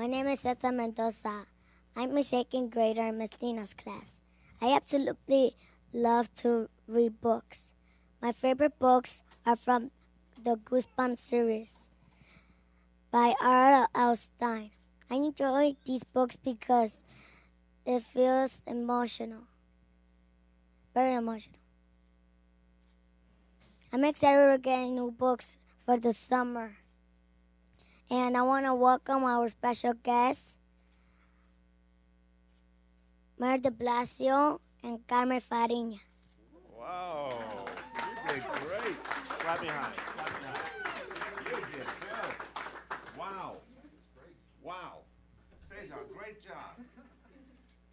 My name is Cesar Mendoza. I'm a second grader in Miss Nina's class. I absolutely love to read books. My favorite books are from the Goosebumps series by R. L. Stein. I enjoy these books because it feels emotional, very emotional. I'm excited we're getting new books for the summer. And I want to welcome our special guests, Mayor de Blasio and Carmen Fariña. Wow, you did great. Clap me high. Clap me high. You did good. Wow. Wow. Cesar, great job.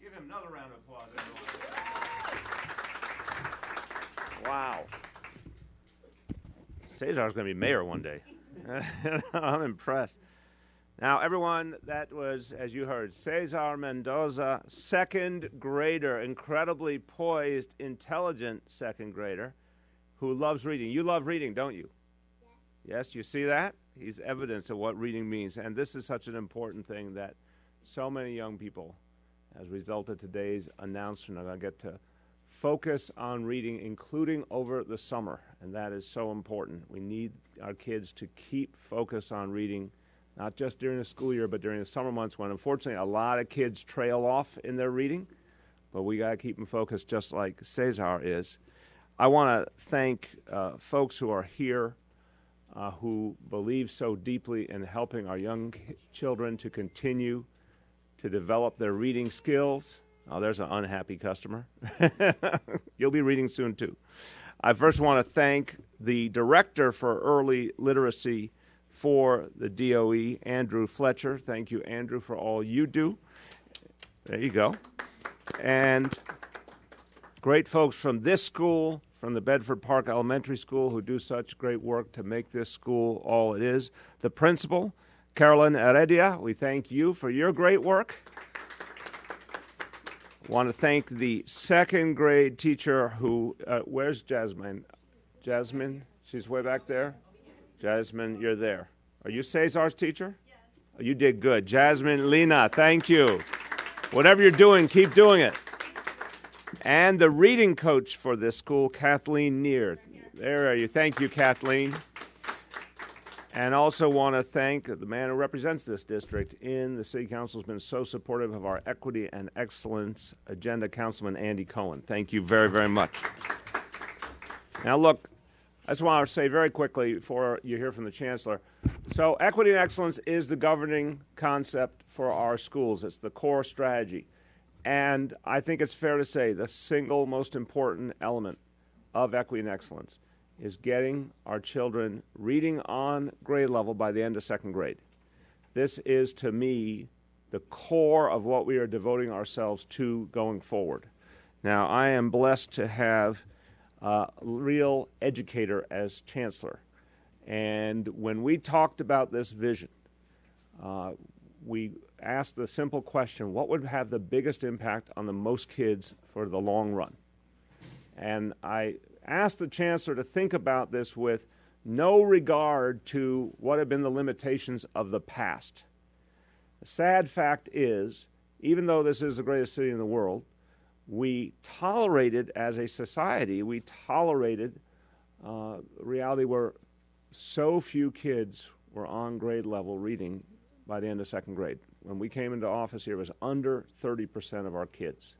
Give him another round of applause, everyone. Wow. Cesar's going to be mayor one day. I'm impressed. Now, everyone, that was, as you heard, Cesar Mendoza, second grader, incredibly poised, intelligent second grader who loves reading. You love reading, don't you? Yes. Yes, you see that? He's evidence of what reading means. And this is such an important thing that so many young people, as a result of today's announcement, are going to get to focus on reading, including over the summer. And that is so important. We need our kids to keep focus on reading, not just during the school year, but during the summer months when, unfortunately, a lot of kids trail off in their reading. But we got to keep them focused just like Cesar is. I want to thank folks who are here who believe so deeply in helping our young children to continue to develop their reading skills. Oh, there's an unhappy customer. You'll be reading soon, too. I first want to thank the Director for Early Literacy for the DOE, Andrew Fletcher. Thank you, Andrew, for all you do. There you go. And great folks from this school, from the Bedford Park Elementary School, who do such great work to make this school all it is. The principal, Carolyn Heredia, we thank you for your great work. Want to thank the second grade teacher who, where's Jasmine? Jasmine, she's way back there. Jasmine, you're there. Are you Cesar's teacher? Yes. Oh, you did good. Jasmine Lina, thank you. Whatever you're doing, keep doing it. And the reading coach for this school, Kathleen Neer. There are you. Thank you, Kathleen. And also want to thank the man who represents this district in the City Council, has been so supportive of our Equity and Excellence Agenda, Councilman Andy Cohen. Thank you very, very much. Now, look, I just want to say very quickly before you hear from the Chancellor. So Equity and Excellence is the governing concept for our schools. It's the core strategy. And I think it's fair to say the single most important element of Equity and Excellence is getting our children reading on grade level by the end of second grade. This is, to me, the core of what we are devoting ourselves to going forward. Now, I am blessed to have a real educator as chancellor. And when we talked about this vision, we asked the simple question, what would have the biggest impact on the most kids for the long run? And I asked the chancellor to think about this with no regard to what have been the limitations of the past. The sad fact is, even though this is the greatest city in the world, we tolerated, as a society, we tolerated reality where so few kids were on grade level reading by the end of second grade. When we came into office here, it was under 30% of our kids.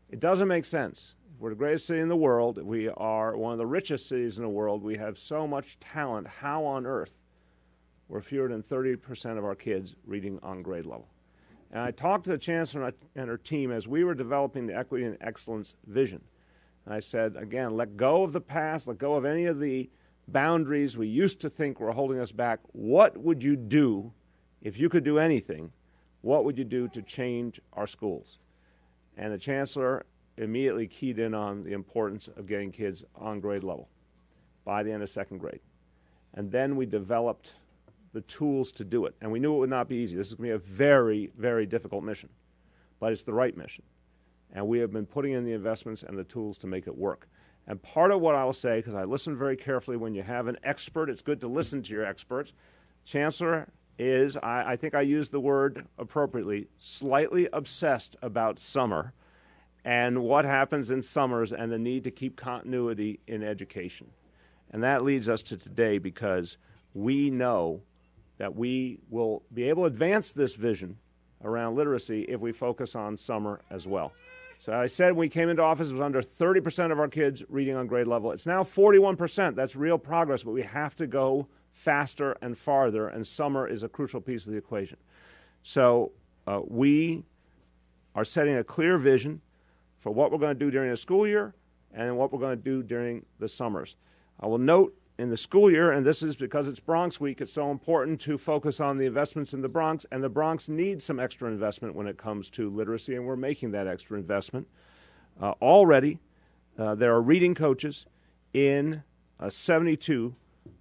It doesn't make sense. We're the greatest city in the world. We are one of the richest cities in the world. We have so much talent. How on earth were fewer than 30% of our kids reading on grade level? And I talked to the Chancellor and her team as we were developing the Equity and Excellence vision. And I said, again, let go of the past, let go of any of the boundaries we used to think were holding us back. What would you do if you could do anything? What would you do to change our schools? And the Chancellor immediately keyed in on the importance of getting kids on grade level by the end of second grade. And then we developed the tools to do it. And we knew it would not be easy. This is going to be a very, very difficult mission, but it's the right mission. And we have been putting in the investments and the tools to make it work. And part of what I will say, because I listen very carefully when you have an expert, it's good to listen to your experts. Chancellor is, I think I used the word appropriately, slightly obsessed about summer and what happens in summers and the need to keep continuity in education. And that leads us to today, because we know that we will be able to advance this vision around literacy if we focus on summer as well. So I said when we came into office, it was under 30% of our kids reading on grade level. It's now 41%. That's real progress, but we have to go faster and farther, and summer is a crucial piece of the equation. So we are setting a clear vision for what we're going to do during the school year and what we're going to do during the summers. I will note in the school year, and this is because it's Bronx Week, it's so important to focus on the investments in the Bronx, and the Bronx needs some extra investment when it comes to literacy, and we're making that extra investment. Already, there are reading coaches in 72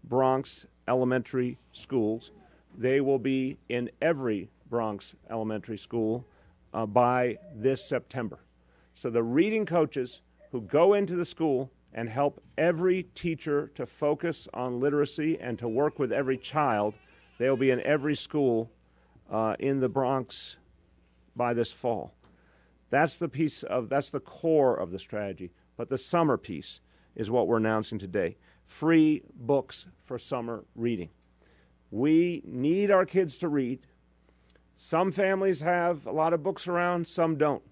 Bronx elementary schools. They will be in every Bronx elementary school by this September. So the reading coaches who go into the school and help every teacher to focus on literacy and to work with every child, they'll be in every school in the Bronx by this fall. That's the core of the strategy. But the summer piece is what we're announcing today. Free books for summer reading. We need our kids to read. Some families have a lot of books around, some don't.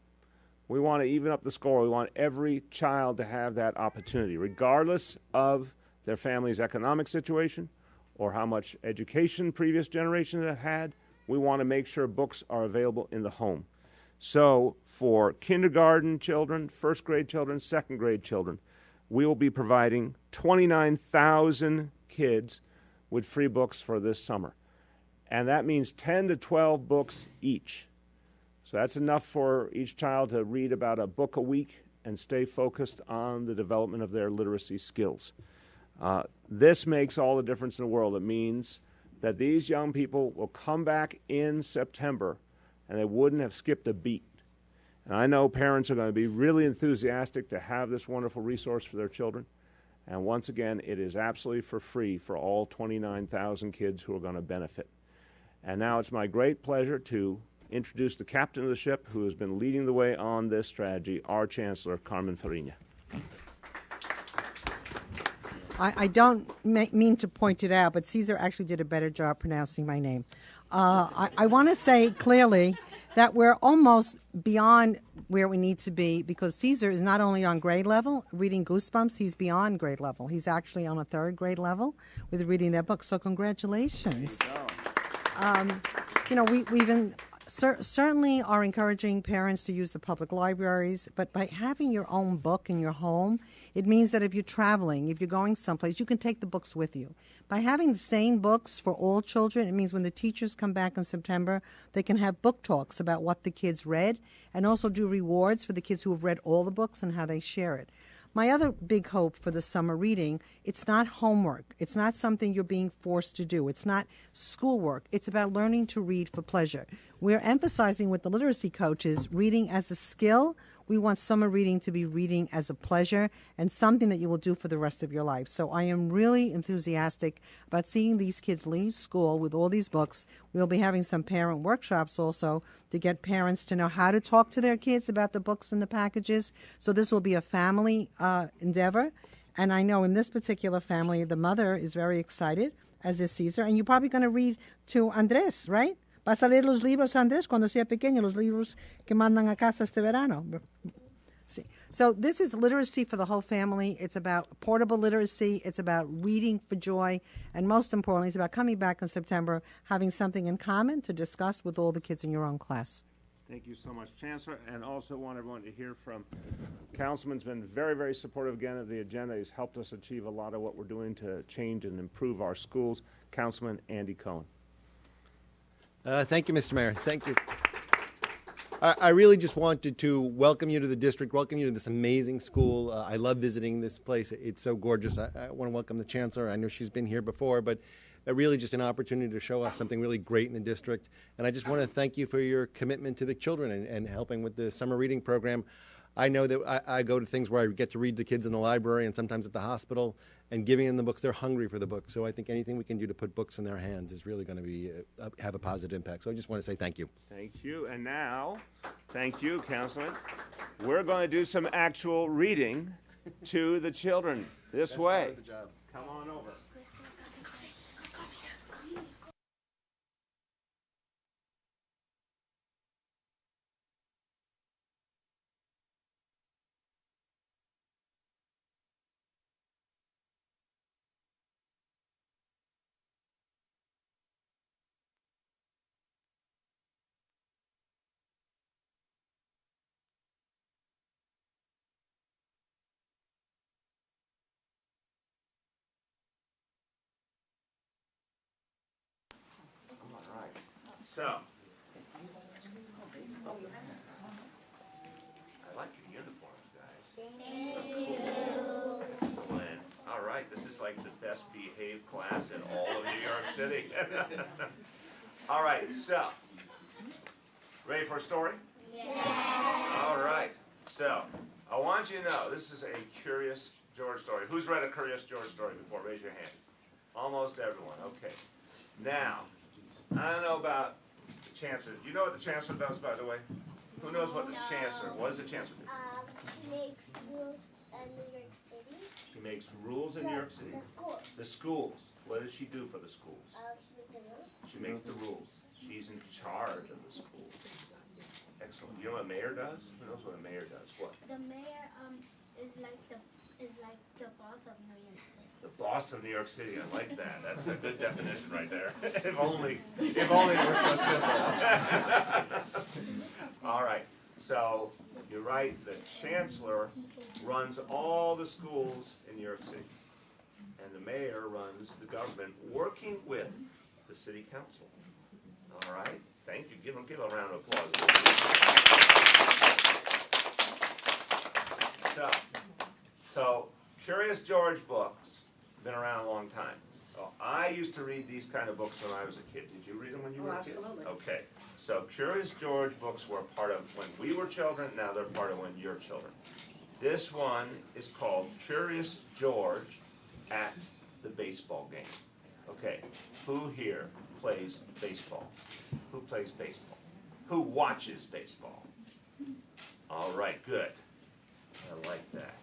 We want to even up the score. We want every child to have that opportunity, regardless of their family's economic situation or how much education previous generations have had. We want to make sure books are available in the home. So for kindergarten children, first grade children, second grade children, we will be providing 29,000 kids with free books for this summer. And that means 10 to 12 books each. So that's enough for each child to read about a book a week and stay focused on the development of their literacy skills. This makes all the difference in the world. It means that these young people will come back in September and they wouldn't have skipped a beat. And I know parents are going to be really enthusiastic to have this wonderful resource for their children. And once again, it is absolutely for free for all 29,000 kids who are going to benefit. And now it's my great pleasure to introduce the captain of the ship who has been leading the way on this strategy, our Chancellor, Carmen Fariña. I don't mean to point it out, but Caesar actually did a better job pronouncing my name. I want to say clearly that we're almost beyond where we need to be, because Caesar is not only on grade level, reading Goosebumps, he's beyond grade level. He's actually on a third grade level with reading that book, so congratulations. We've certainly are encouraging parents to use the public libraries, but by having your own book in your home, it means that if you're traveling, if you're going someplace, you can take the books with you. By having the same books for all children, it means when the teachers come back in September, they can have book talks about what the kids read and also do rewards for the kids who have read all the books and how they share it. My other big hope for the summer reading, it's not homework. It's not something you're being forced to do. It's not schoolwork. It's about learning to read for pleasure. We're emphasizing with the literacy coaches reading as a skill. We want summer reading to be reading as a pleasure and something that you will do for the rest of your life. So I am really enthusiastic about seeing these kids leave school with all these books. We'll be having some parent workshops also to get parents to know how to talk to their kids about the books and the packages. So this will be a family endeavor. And I know in this particular family, the mother is very excited, as is Caesar. And you're probably going to read to Andrés, right? Vas a leer los libros, Andrés, cuando sea pequeño, los libros que mandan a casa este verano. So this is literacy for the whole family. It's about portable literacy. It's about reading for joy. And most importantly, it's about coming back in September, having something in common to discuss with all the kids in your own class. Thank you so much, Chancellor. And also want everyone to hear from Councilman's been very, very supportive again of the agenda. He's helped us achieve a lot of what we're doing to change and improve our schools. Councilman Andy Cohen. Thank you, Mr. Mayor. Thank you. I really just wanted to welcome you to the district, welcome you to this amazing school. I love visiting this place. It's so gorgeous. I want to welcome the Chancellor. I know she's been here before, but really just an opportunity to show off something really great in the district. And I just want to thank you for your commitment to the children and helping with the summer reading program. I know that I go to things where I get to read to kids in the library and sometimes at the hospital, and giving them the books, they're hungry for the books. So I think anything we can do to put books in their hands is really going to be have a positive impact. So I just want to say thank you. Thank you. And now, thank you, Councilman. We're going to do some actual reading to the children this way. Come on over. All right. So, I like your uniforms, guys. Thank you. Excellent. All right, this is like the best behaved class in all of New York City. All right, so, ready for a story? Yeah. All right, so, I want you to know, this is a Curious George story. Who's read a Curious George story before? Raise your hand. Almost everyone, okay. Now, I don't know about the Chancellor. Do you know what the Chancellor does, by the way? Who knows what the Chancellor, what does the Chancellor do? She makes rules in New York City. She makes rules in New York City. The schools. The schools. What does she do for the schools? She makes the rules. She makes the rules. She's in charge of the schools. Excellent. You know what a mayor does? Who knows what a mayor does? What? The mayor is like the boss of New York City. The boss of New York City. I like that. That's a good definition right there. If only it were so simple. All right. So you're right. The Chancellor runs all the schools in New York City, and the mayor runs the government, working with the city council. All right. Thank you. Give a round of applause. So Curious George books have been around a long time. So I used to read these kind of books when I was a kid. Did you read them when you were a kid? Absolutely. Okay. So Curious George books were part of when we were children. Now they're part of when you're children. This one is called Curious George at the Baseball Game. Okay. Who here plays baseball? Who plays baseball? Who watches baseball? All right, good. I like that.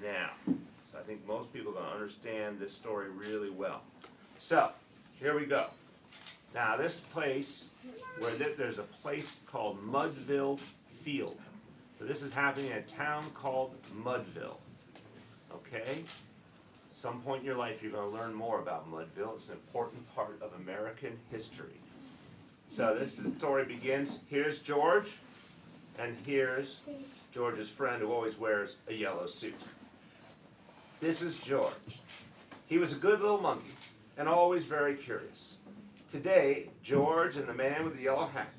Now, so I think most people are going to understand this story really well. So, here we go. Now, this place, where there's a place called Mudville Field. So this is happening in a town called Mudville. Okay? Some point in your life, you're going to learn more about Mudville. It's an important part of American history. So this story begins. Here's George, and here's George's friend who always wears a yellow suit. This is George. He was a good little monkey and always very curious. Today, George and the man with the yellow hat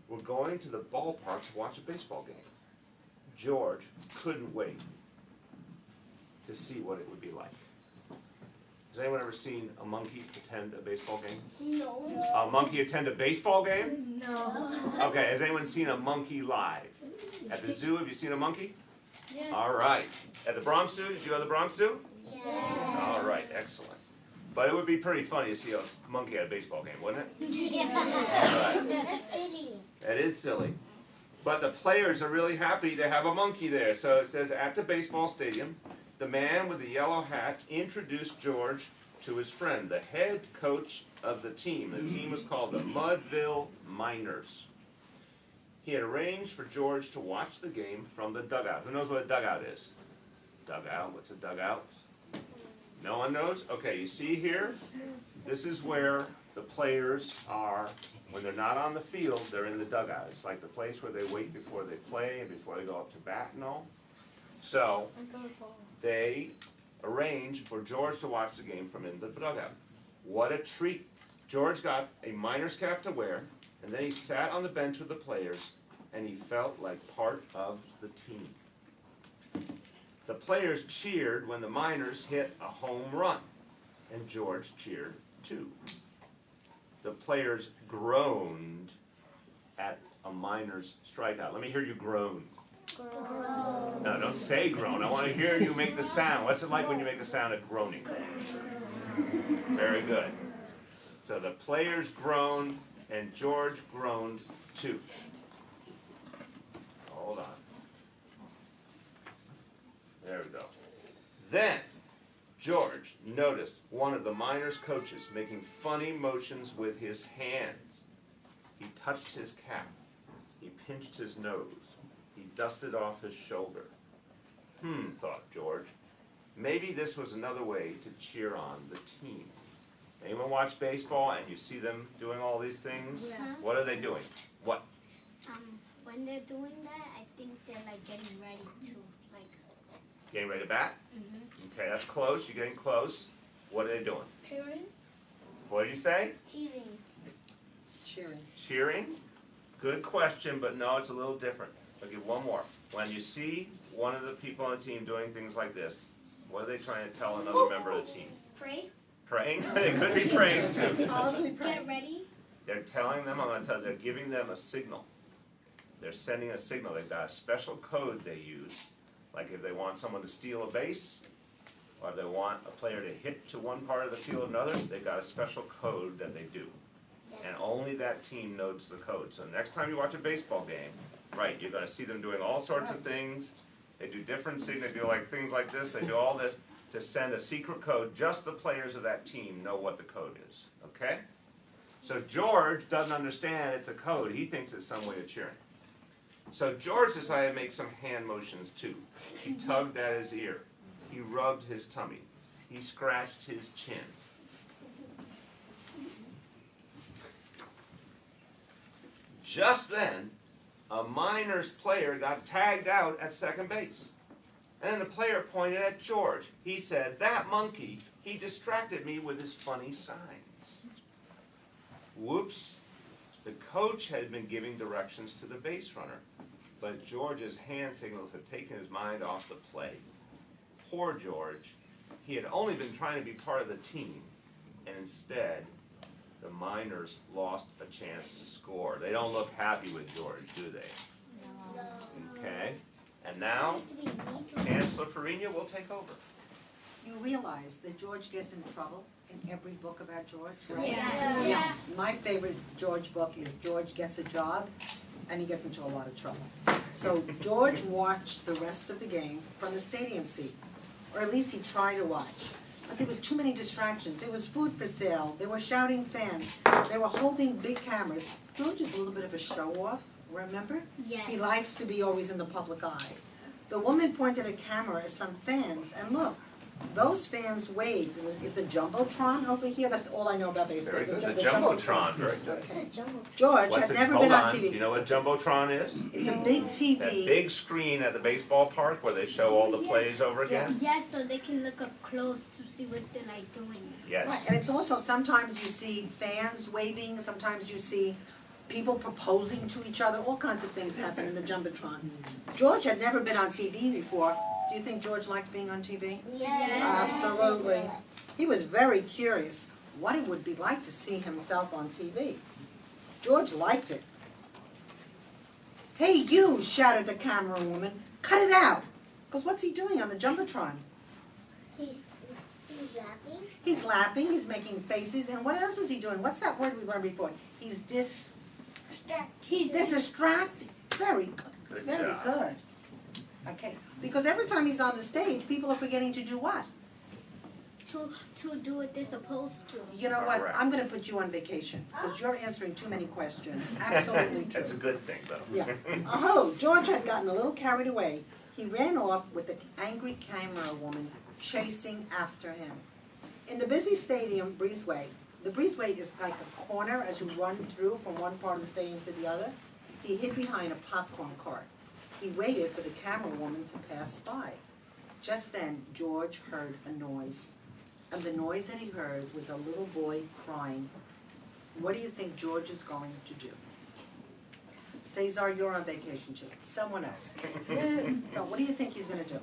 were going to the ballpark to watch a baseball game. George couldn't wait to see what it would be like. Has anyone ever seen a monkey attend a baseball game? No. A monkey attend a baseball game? No. Okay, has anyone seen a monkey live? At the zoo, have you seen a monkey? Yeah. All right. At the Bronx Zoo, did you go to the Bronx Zoo? Yeah. All right, excellent. But it would be pretty funny to see a monkey at a baseball game, wouldn't it? All right. That's silly. That is silly. But the players are really happy to have a monkey there. So it says, at the baseball stadium, the man with the yellow hat introduced George to his friend, the head coach of the team. The team was called the Mudville Miners. He had arranged for George to watch the game from the dugout. Who knows what a dugout is? Dugout, what's a dugout? No one knows? Okay, you see here? This is where the players are, when they're not on the field, they're in the dugout. It's like the place where they wait before they play and before they go up to bat and all. So, they arranged for George to watch the game from in the dugout. What a treat. George got a miner's cap to wear, and then he sat on the bench with the players, and he felt like part of the team. The players cheered when the Miners hit a home run, and George cheered too. The players groaned at a Miners strikeout. Let me hear you groan. Groan. No, don't say groan. I want to hear you make the sound. What's it like when you make a sound of groaning? Very good. So the players groaned, and George groaned too. Hold on. There we go. Then George noticed one of the minors' coaches making funny motions with his hands. He touched his cap. He pinched his nose. He dusted off his shoulder. Thought George. Maybe this was another way to cheer on the team. Anyone watch baseball and you see them doing all these things? Yeah. What are they doing? What? When they're doing that, I think they're like getting ready to like. Getting ready to bat? Okay, that's close. You're getting close. What are they doing? Cheering. What did you say? Cheering. Cheering. Cheering? Good question, but no, it's a little different. I'll give one more. When you see one of the people on the team doing things like this, what are they trying to tell another member of the team? Pray. Praying? They could be praying too. Get ready. They're telling them, I'm going to tell you, they're giving them a signal. They're sending a signal. They've got a special code they use. Like if they want someone to steal a base, or if they want a player to hit to one part of the field or another, they've got a special code that they do. And only that team knows the code. So next time you watch a baseball game, right, you're going to see them doing all sorts of things. They do different signals. They do like things like this. They do all this to send a secret code. Just the players of that team know what the code is. Okay? So George doesn't understand it's a code. He thinks it's some way of cheering. So George decided to make some hand motions too. He tugged at his ear. He rubbed his tummy. He scratched his chin. Just then, a minors player got tagged out at second base. And the player pointed at George. He said, "That monkey, he distracted me with his funny signs." Whoops. The coach had been giving directions to the base runner, but George's hand signals had taken his mind off the play. Poor George. He had only been trying to be part of the team, and instead, the miners lost a chance to score. They don't look happy with George, do they? No. Okay. And now, Chancellor Fariña will take over. You realize that George gets in trouble in every book about George, right? Yeah. My favorite George book is George Gets a Job, and he gets into a lot of trouble. So George watched the rest of the game from the stadium seat, or at least he tried to watch. But there was too many distractions. There was food for sale. They were shouting fans. They were holding big cameras. George is a little bit of a show-off, remember? Yes. He likes to be always in the public eye. The woman pointed a camera at some fans, and look, those fans waved. Is the Jumbotron over here? That's all I know about baseball. Very good. The Jumbotron. Very good. Okay. George had never been on TV. Do you know what Jumbotron is? It's a big TV. That big screen at the baseball park where they show all the plays over again? Yes, so they can look up close to see what they're like doing. Yes. Right, and it's also, sometimes you see fans waving, sometimes you see people proposing to each other, all kinds of things happen in the Jumbotron. George had never been on TV before. Do you think George liked being on TV? Yes. Absolutely. He was very curious what it would be like to see himself on TV. George liked it. "Hey, you," shouted the camera woman. "Cut it out." Because what's he doing on the Jumbotron? He's laughing. He's laughing, he's making faces, and what else is he doing? What's that word we learned before? He's distracted. Very good. Good Very job. good. Okay, because every time he's on the stage, people are forgetting to do what? To do what they're supposed to. You know what? Correct. I'm going to put you on vacation because you're answering too many questions. Absolutely true. That's a good thing, though. Yeah. Oh, George had gotten a little carried away. He ran off with the angry camera woman chasing after him. In the busy stadium breezeway, the breezeway is like a corner as you run through from one part of the stadium to the other. He hid behind a popcorn cart. He waited for the camera woman to pass by. Just then, George heard a noise. And the noise that he heard was a little boy crying. What do you think George is going to do? Cesar, you're on vacation too. Someone else. So what do you think he's going to do?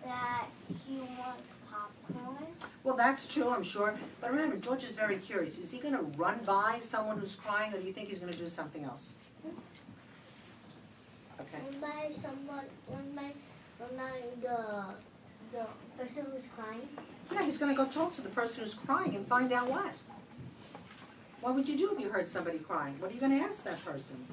That he wants popcorn. Well, that's true, I'm sure. But remember, George is very curious. Is he going to run by someone who's crying, or do you think he's going to do something else? Okay. When by someone, when the person who's crying. Yeah, he's gonna go talk to the person who's crying and find out what. What would you do if you heard somebody crying? What are you gonna ask that person?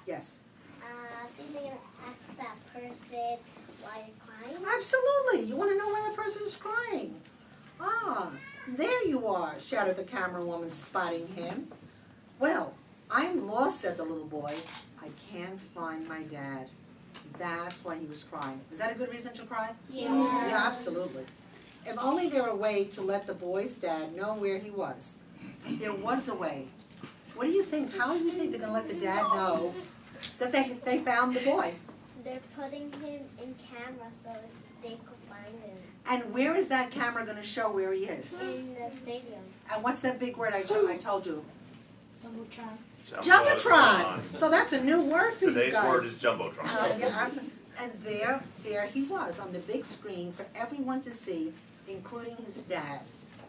Yes. I think they're gonna ask that person why you're crying. Absolutely. You wanna know why the person's crying. Ah, there you are, shouted the camera woman, spotting him. Well, I am lost, said the little boy. I can't find my dad. That's why he was crying. Is that a good reason to cry? Yeah. Yeah, absolutely. If only there were a way to let the boy's dad know where he was. There was a way. What do you think? How do you think they're going to let the dad know that they found the boy? They're putting him in camera so they could find him. And where is that camera going to show where he is? In the stadium. And what's that big word I told you? Jumbotron. Jumbotron. So that's a new word for you Today's guys. word is jumbotron. Yeah, absolutely. And there he was on the big screen for everyone to see, including his dad.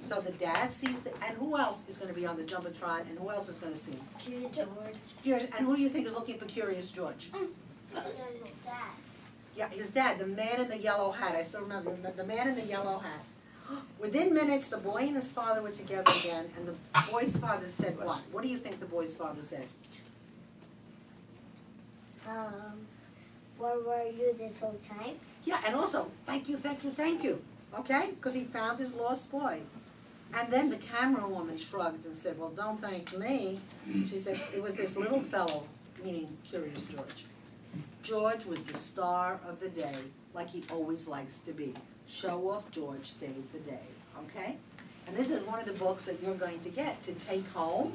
So the dad sees and who else is going to be on the Jumbotron, and who else is going to see? Curious George. And who do you think is looking for Curious George? Dad. Yeah, his dad, the man in the yellow hat. I still remember the man in the yellow hat. Within minutes, the boy and his father were together again, and the boy's father said what? What do you think the boy's father said? Where were you this whole time? Yeah, and also, thank you, thank you, thank you. Okay? Because he found his lost boy. And then the camera woman shrugged and said, well, don't thank me. She said, it was this little fellow, meaning Curious George. George was the star of the day, like he always likes to be. Show off George saved the day, okay? And this is one of the books that you're going to get to take home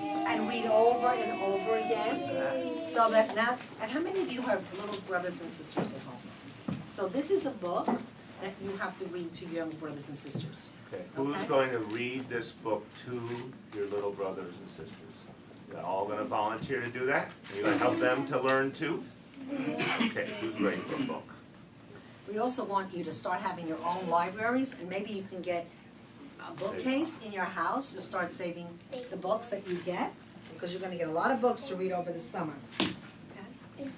and read over and over again. So that now, and how many of you have little brothers and sisters at home? So this is a book that you have to read to your young brothers and sisters. Okay, who's Okay. going to read this book to your little brothers and sisters? You're all going to volunteer to do that? Are you going to help them to learn too? Okay, who's ready for a book? We also want you to start having your own libraries, and maybe you can get a bookcase in your house to start saving the books that you get, because you're going to get a lot of books to read over the summer. Okay?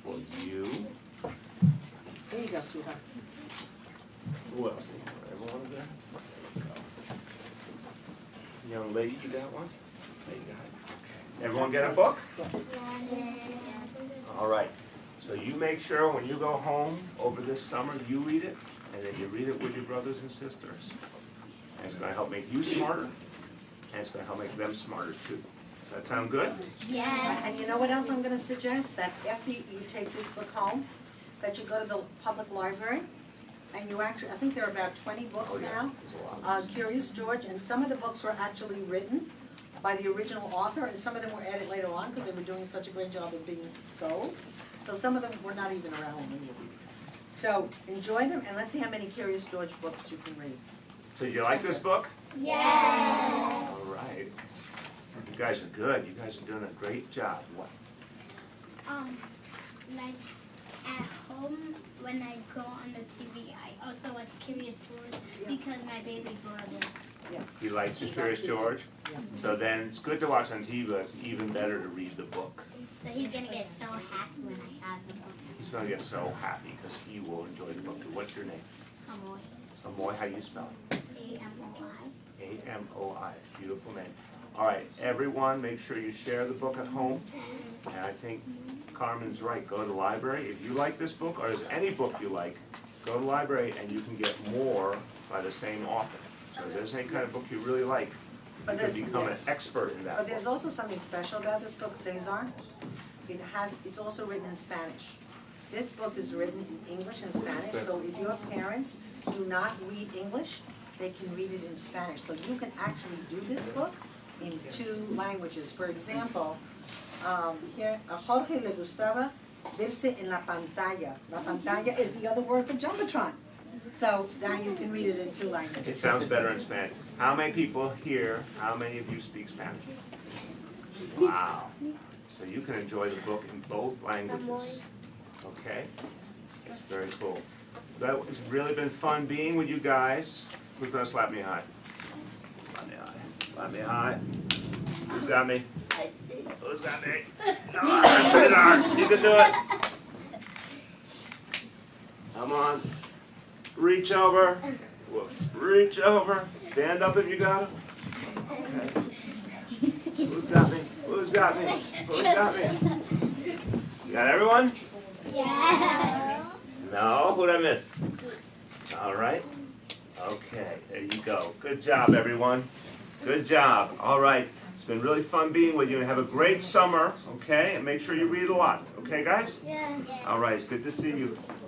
For you. There you go, sweetheart. Who else? Everyone there? Young lady, you got one? There you got it. Okay. Everyone get a book? All right. So you make sure when you go home over this summer, you read it, and then you read it with your brothers and sisters. And it's going to help make you smarter, and it's going to help make them smarter too. Does that sound good? Yeah. And you know what else I'm going to suggest? That after you take this book home, that you go to the public library, and you actually, I think there are about 20 books Oh, yeah. now, There's a lot. Curious George, and some of the books were actually written by the original author, and some of them were added later on because they were doing such a great job of being sold. So some of them were not even around when we were. So enjoy them, and let's see how many Curious George books you can read. So did you like this book? Yes. All right. You guys are good. You guys are doing a great job. What? Like at home when I go on the TV, I also watch Curious George because my baby brother. He likes Curious George? Yeah. So then it's good to watch on TV, but it's even better to read the book. So he's gonna get so happy when I have the book. He's going to get so happy because he will enjoy the book too. What's your name? Amoy. Amoy, how do you spell it? A-M-O-I. A-M-O-I. Beautiful name. All right, everyone, make sure you share the book at home. And I think Carmen's right. Go to the library. If you like this book, or there's any book you like, go to the library and you can get more by the same author. So if there's any kind of book you really like, you But can there's- become an expert in that But there's book. also something special about this book, Cesar. It's also written in Spanish. This book is written in English and Spanish, so if your parents do not read English, they can read it in Spanish. So you can actually do this book in 2 languages. For example, here, a Jorge le gustaba verse en la pantalla. La pantalla is the other word for Jumbotron. So now you can read it in 2 languages. It sounds better in Spanish. How many people here, how many of you speak Spanish? Wow. So you can enjoy the book in both languages. Okay? It's very cool. It's really been fun being with you guys. Who's going to slap me high? Fly me high. Fly me high. Who's got me? Who's got me? Come on, sweetheart. You can do it. Come on. Reach over. Whoops. Reach over. Stand up if you got it. Okay. Who's got me? Who's got me? Who's got me? You got everyone? Yeah. No? Who'd I miss? All right. Okay, there you go. Good job, everyone. Good job. All right. It's been really fun being with you, and have a great summer, okay? And make sure you read a lot. Okay, guys? Yeah. All right. It's good to see you.